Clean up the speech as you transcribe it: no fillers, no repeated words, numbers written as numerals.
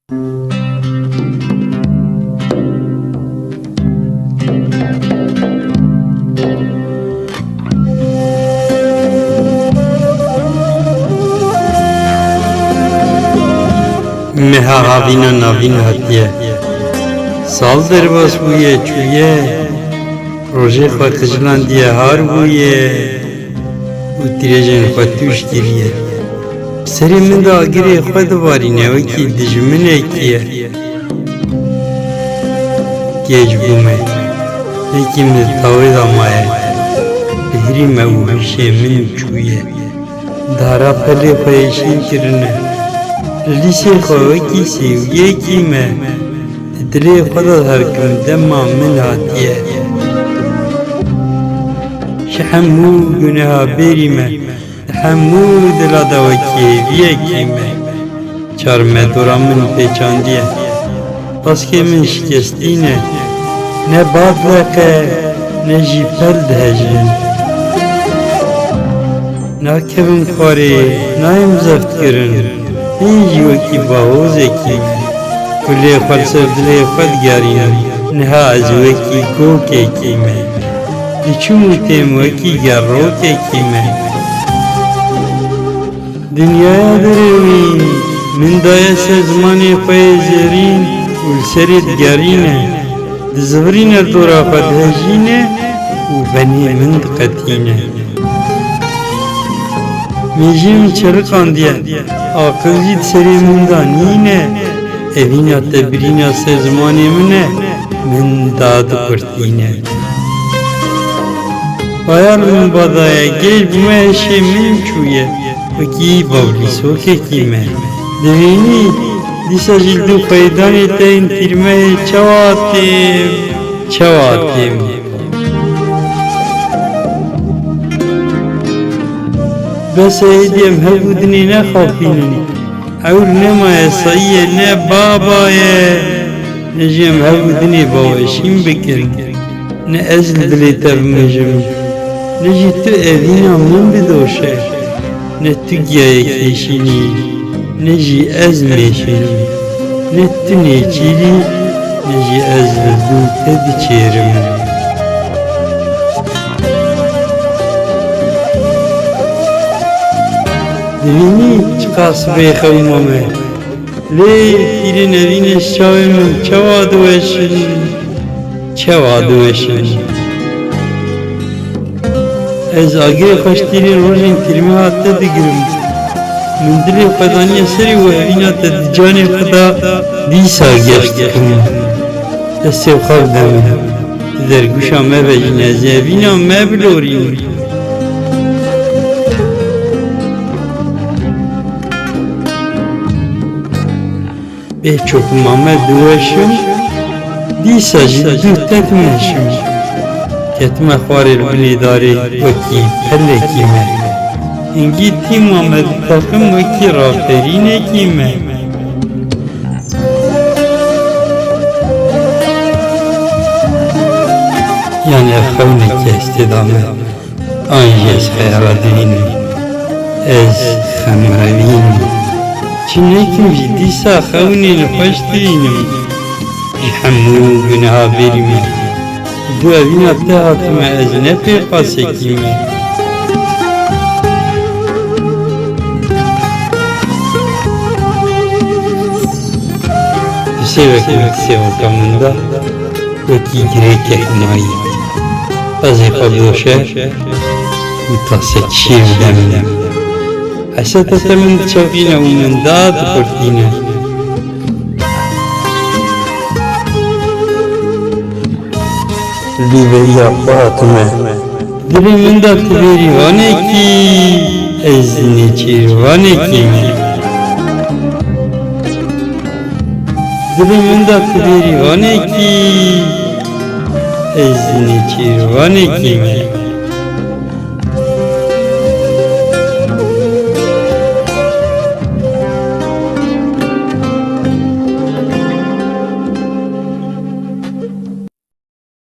Meha havina navin hatiye Sal derbas bûye çûye Rojê xwe qijlan diye har bûye û tîrêjên xwe tûş kiriye Serê min de agirê xwe divarîne wekî dijminekî ye Gêj bûme Yekî min li tawê da maye Bihîrî me û hişê min çûye Dara pelê xwe êşîn kirine Lîşê xwe wekî sêwiyekî me Dilê xwe da herkim dema min hatiye Ji hemû guneha bêrî me Di hemû dila da wekî hêviyekî me Çar me dora min pêçandiye Paskê min şikestîne Ne bad leqe ne jî pel dihejin Nakevim xwarê nayêm zeftkirin Hîn jî wekî bahozekî me Kulê xwe li ser dilê xwe digerînim Niha ez wekî gokekî me Diçûm û têm wekî gerrokekî me Dinyaya derê wî min daye ser zimanê xwe yê zêrîn û li serê digerîne Dizivîrîne dora xwe dihejîne û benê min diqetîne Mêjî min çiriqandiye Aqil jî di serê min da nîne Evîna te birîna ser zimanê min e Min da diqurtîne Bayar min badaye gêj bûme hişê min çûye Wekî bavlîsokekî me Divînî dîsa jî li dû xweydanê te yên tîrmehê çawa têm Çawa têm Bese hêdiyem hevû dinê nexapînin Ewr nemaye sayîye ne babaye Ne jî em hevû dinê baweşîn bikin Ne ez li dilê te bimijim Ne jî tu evîna min bidoşe Ne tu giyayek hêşînî Ne jî ez mêşînim Ne tu nêçîrî Ne jî ez li dû te diçêrim Divînî çiqa sibê xewma me Lê tîrên evînê şavê min çawa diweşin Çawa diweşin Ez agirê xwe ji tîrên rojên tîrmeha te digirim Min dilê xwe daniye serê û evîna te di canê xwe da dîsa geş dikim Destê xwe bide min Di dergûşa me vejîne Ez ê evîna me bilorînim Bê çokuma me diweşim Dîsa jî dû te dimeşim Ketime xwarê li binê darê wekî pelekî me Hingî tîma me diteqim wekî raferînekî me Yani ev xewnekî estêda me An jî ez xeyala dibînim Ez xemrevînim Çi nekim jî dîsa xewnên xweş dibînim Ji hemû guneha bêrî me Du evîna te hatime ez ne pê qasekî me Di sêvekê wek sêveka min da Wekî girêkek mayî Ez ê xwe bidoşe û tasek şîr bide min Heseta te min diçavîne û min da diqurtîne Dîveriya xwe hatime Dilê min da tu bêrîvanekî Ez nêçîrvanekî me Dilê min da tu bêrîvanekî Ez nêçîrvanekî me